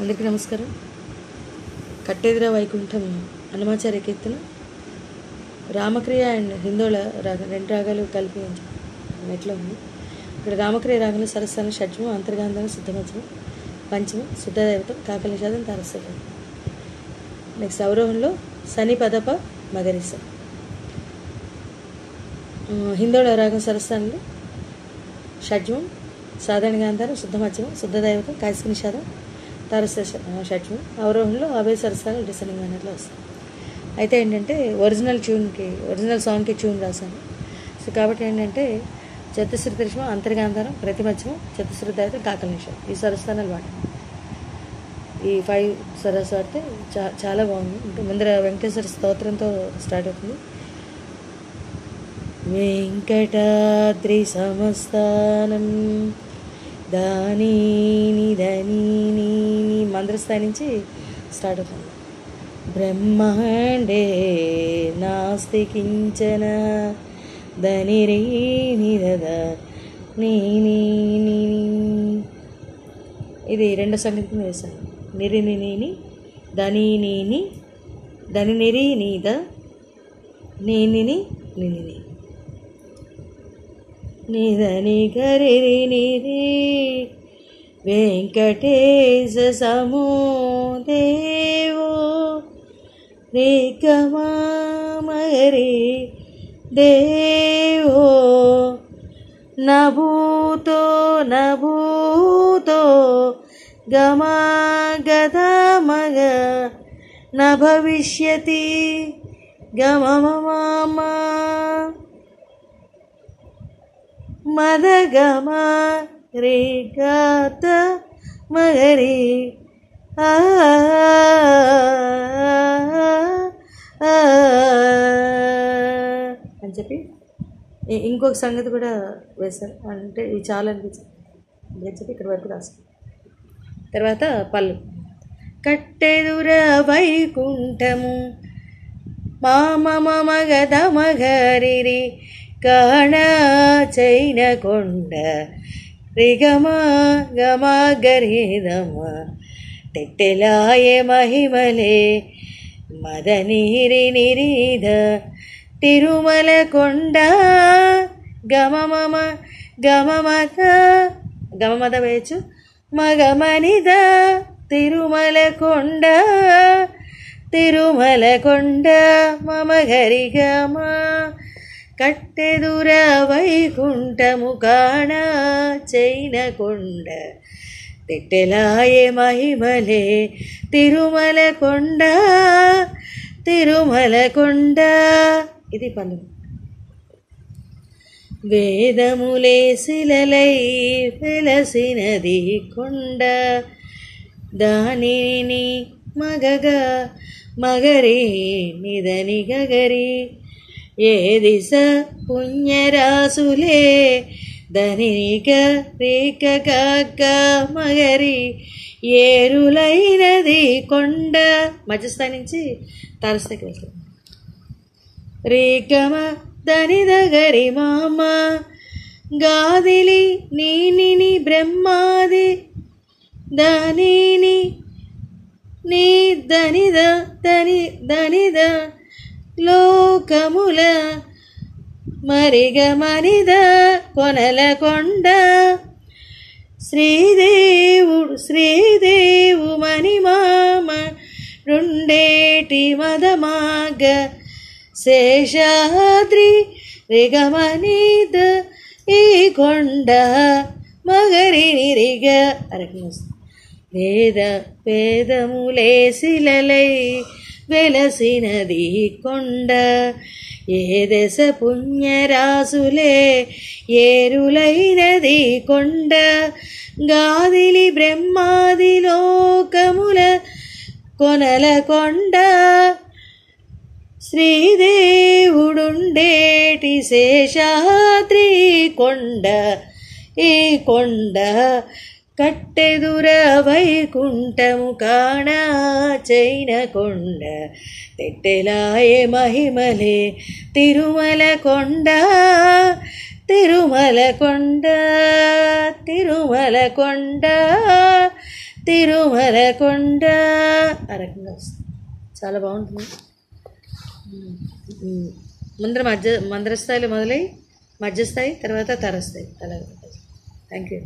అందరికీ నమస్కారం. కట్టెదిరా వైకుంఠం అన్నమాచార్య కీర్తన రామక్రియ అండ్ హిందోళ రాగం, రెండు రాగాలు కలిపి నెట్లో ఉంది. ఇక్కడ రామక్రియ రాగంలో సరస్సానం, షడ్జము, అంతర్గాంధం, శుద్ధమధ్యమం, పంచమం, శుద్ధదైవతం, కాకల నిషాదం, తారస్యం. నెక్స్ట్ అవరోహంలో సని పదప మగరిస. హిందోళ రాగం సరస్సానంలో షడ్జమం, సాధారణ గాంధారం, శుద్ధమధ్యమం, శుద్ధదైవతం, కాశిక నిషాదం, తారస్య షడ్జమం. అవరోహంలో అవే సరస్సాలు డిసెండింగ్ అన్నట్లు వస్తాయి. అయితే ఏంటంటే ఒరిజినల్ సాంగ్కి ట్యూన్ రాశాను. సో కాబట్టి ఏంటంటే చతుశ్రుతి త్రిష్మం, అంతర్గాంధారం, ప్రతిమధ్యమం, చతుశ్రుతి దైవతం, కాకల నిషాదం, ఈ సరస్థానాలు వాడాను. ఈ 5 సరస్సు వాడితే చాలా బాగుంది. ఇంకా ముందర వెంకటేశ్వర స్తోత్రంతో స్టార్ట్ అవుతుంది. వెంకటాద్రి సమస్థానం దానీని ధనీని మంద్రస్థాయి నుంచి స్టార్ట్ అవుతుంది. బ్రహ్మాండే నాస్తి కించన ధనిరేని నీ ఇది రెండో సంగీతం వేశాను. నిరిని ధనీని ధనినిరి నీద నేనిని నిని నిదని గరి నిరి వెంకటేశ సమో దేవో రేఖమామరి దేవో నభూతో గమా గదమగ న భవిష్యతి గమమమ మదగమ రే గాత మగరి అని చెప్పి ఇంకొక సంగతి కూడా వేశాను. అంటే ఇవి చాలా అనిపించింది అని చెప్పి ఇక్కడి వరకు రాశాను. తర్వాత పళ్ళు. కట్టెదుర వైకుంఠము మామ గదమగరి కాణ చైన కొండ రిగమ గమ గరిదమ తెట్టెలాయ మహిమలే మదనీరి నిరీధ తిరుమల కొండ గమమద వేయచ్చు మగమనిద తిరుమల కొండ మమ గరిగమ కట్టెదుర వైకుంఠము కాణ చైన కొండ తిట్టెలాయ మహిమలే తిరుమల కొండ. ఇది పన్ను. వేదములే శిలలై వెలసినది కొండ దానిని మగరి నిదని గగరి ఏ దిశ పుణ్యరాసులే ధనిక రేఖ కాక మగరి ఏరులైనది కొండ. మధ్యస్థాయి నుంచి తారస్థాయికి వెళ్తాం. రేఖమ దని దగరి మామ గాదిలి నీని బ్రహ్మాది దానిని నీ దనిద లోకముల మరిగమనిద కొనల కొండ శ్రీదేవు మణిమామ రెండేటి మదమాగ శేషాద్రి రిగమనిద ఈ కొండ మగరి నిరిగ వేదములే శిలలై వెలసినది కొండ ఏ దశ పుణ్యరాసులే ఏరులైనది కొండ గాదిలి బ్రహ్మాది లోకముల కొనల కొండ శ్రీదేవుడుండేటి శేషాద్రి కొండ ఈ కొండ కట్టెదుర వైకుంఠము కాణ చైన కొండ తెట్టెలాయ మహిమలే తిరుమల కొండ తిరుమలకొండ ఆ రకంగా వస్తుంది. చాలా బాగుంటుంది. ముందర మందర స్థాయిలో మొదలై మధ్యస్థాయి తర్వాత తరస్థాయి అలాగే. Thank you.